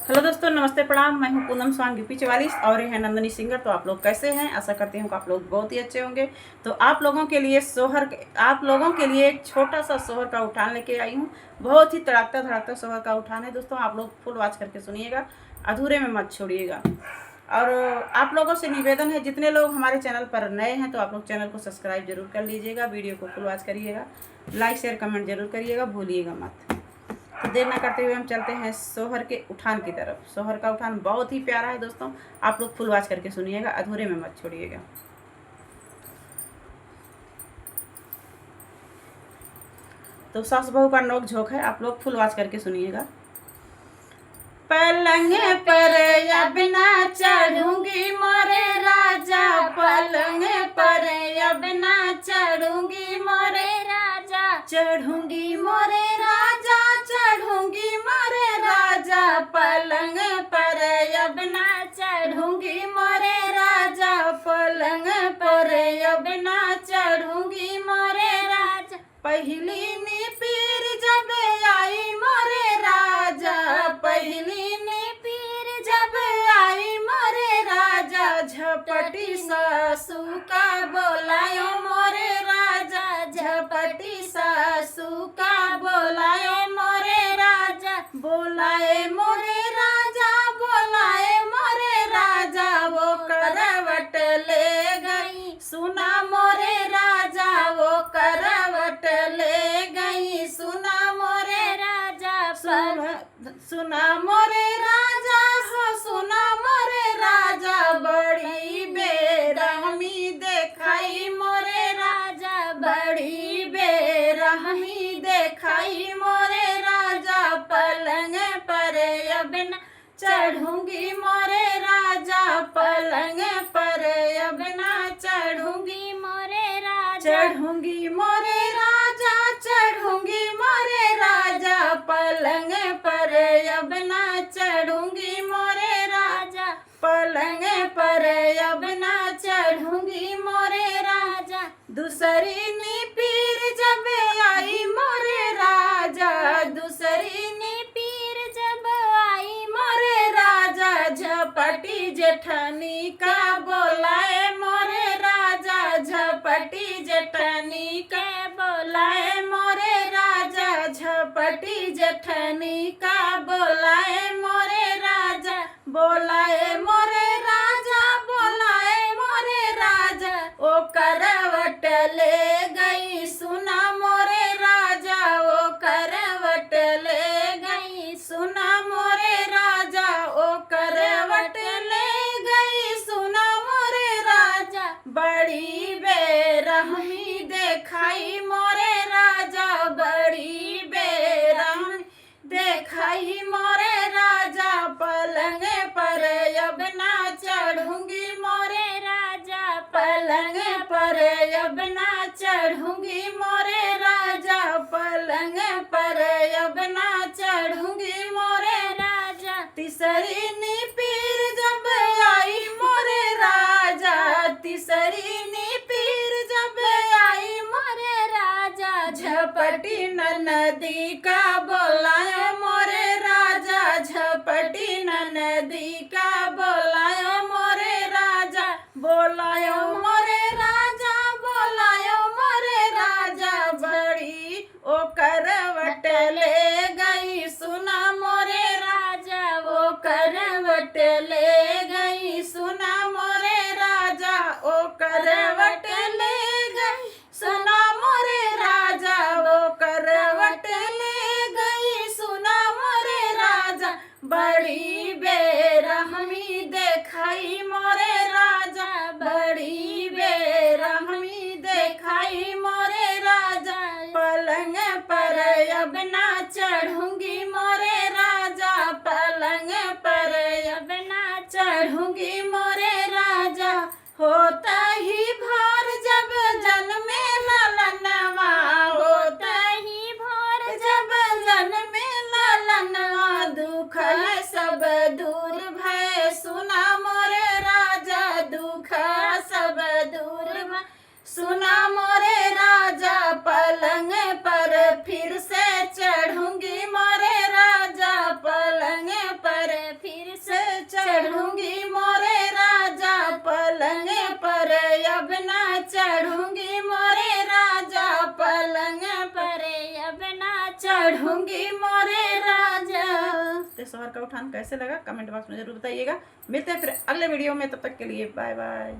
Hello दोस्तों, नमस्ते, प्रणाम। मैं हूं पूनम स्वांग यूपी 44 और ये है नंदनी सिंगर। तो आप लोग कैसे हैं? आशा करती हूं कि आप लोग बहुत ही अच्छे होंगे। तो आप लोगों के लिए एक छोटा सा सोहर का उठान लेके आई हूं। बहुत ही तड़कता धड़कता सोहर का उठान है दोस्तों। आप लोग फुल वॉच करके सुनिएगा, अधूरे में मत छोड़िएगा। और आप लोगों से निवेदन है, जितने लोग हमारे चैनल पर नए हैं तो आप लोग चैनल को सब्सक्राइब जरूर कर लीजिएगा, वीडियो को फुल वॉच करिएगा, लाइक शेयर कमेंट जरूर करिएगा, भूलिएगा मत। देर न करते हुए हम चलते हैं सोहर के उठान की तरफ। सोहर का उठान बहुत ही प्यारा है दोस्तों। आप लोग फुल वॉच करके सुनिएगा, अधूरे में मत छोड़िएगा। तो सास बहू का नोक झोंक है, आप लोग फुल वॉच करके सुनिएगा। पलंग पर अब ना चढ़ूंगी मोरे राजा, पलंग पर अब ना चढ़ूंगी मोरे राजा, चढ़ूंगी मोरे राजा, चढ़ूंगी मोरे राजा, पलंग पर अब ना चढ़ूंगी मोरे राजा, पलंग पर अब ना चढ़ूंगी मोरे राजा। पहली नी पीर जब आई मोरे राजा, पहली नी पीर जब आई मोरे राजा, झपटी सासू का बोलायो मोरे राजा, झपटी सासू का बोलायो मोरे राजा, बोलाए मोरे राजा, बोलाए मोरे राजा, वो करवट ले गई सुना मोरे राजा, वो करवट ले गई सुना मोरे राजा, सुना मोरे राजा, सुना मोरे राजा, बड़ी बेरहमी देखाई मोरे राजा, बड़ी बेरहमी देखाई मोरे राजा, पलंग पर अब न चढ़ूंगी मोरे राजा, पलंग पर अब न चढ़ूंगी मोरे राजा, चढ़ूंगी मोरे राजा, चढ़ूंगी मोरे राजा, पलंग पर अब न चढ़ूंगी मोरे राजा, पलंग पर अब न चढ़ूंगी मोरे राजा। दूसरी नी पीर जब आई मोरे राजा, दूसरी नी पीर जब आई मोरे राजा, झपटी जेठनी का बोलाए मोरे राजा, झपटी जेठनी का बोलाए मोरे राजा, झपटी जेठनी का बोलाए मोरे राजा, बोलाए मोरे राजा, बोलाए मोरे राजा, ओ करवट ले गई सुना मोरे राजा, ओ करवट ले गई सुना मोरे राजा, ओ करवट ले गई सुना मोरे राजा, बड़ी बेरहमी देखाई मोरे राजा, बड़ी बेरहमी देखाई मोरे राजा, पलंग पर अब ना चढ़ूंगी मोरे राजा, पलंग पर अब ना चढ़ूंगी मोरे राजा, पलंग पर अब ना चढ़ूंगी मोरे राजा। तीसरी नी पीर जब आई मोरे राजा, तीसरी नी पीर जब आई मोरे राजा, झपटी नदी का बोलायो मोरे राजा, झपटी नदी का बोलायो मोरे राजा, बोलायो मोरे राजा, बोलायो मोरे राजा, बड़ी ओ करवट ले गई सुना मोरे राजा, वो करवट ले गई सुना मोरे राजा, ओ करवट ले गई सुना मोरे राजा, वो करवट ले गई सुना मोरे राजा, बड़ी बेरहमी देखाई मोरे राजा, बड़ी बेरहमी देखाई मोरे राजा, पलंग पर अब ना चढ़ूंगी मोरे राजा, पलंग पर अब ना चढ़ूंगी मोरे राजा। होता ही भोर जब जन्मे ललनवा, होता ही भोर जब जन्मे ललनवा, दुख है सब दूर भय सुना मोरे राजा, दुख सब दूर भय सुना मोरे राजा, पलंग पर फिर से चढ़ूंगी मोरे राजा, पलंग पर चढ़ूंगी मोरे राजा। तो सोहर का उठान कैसे लगा कमेंट बॉक्स में जरूर बताइएगा। मिलते हैं फिर अगले वीडियो में, तब तक के लिए बाय बाय।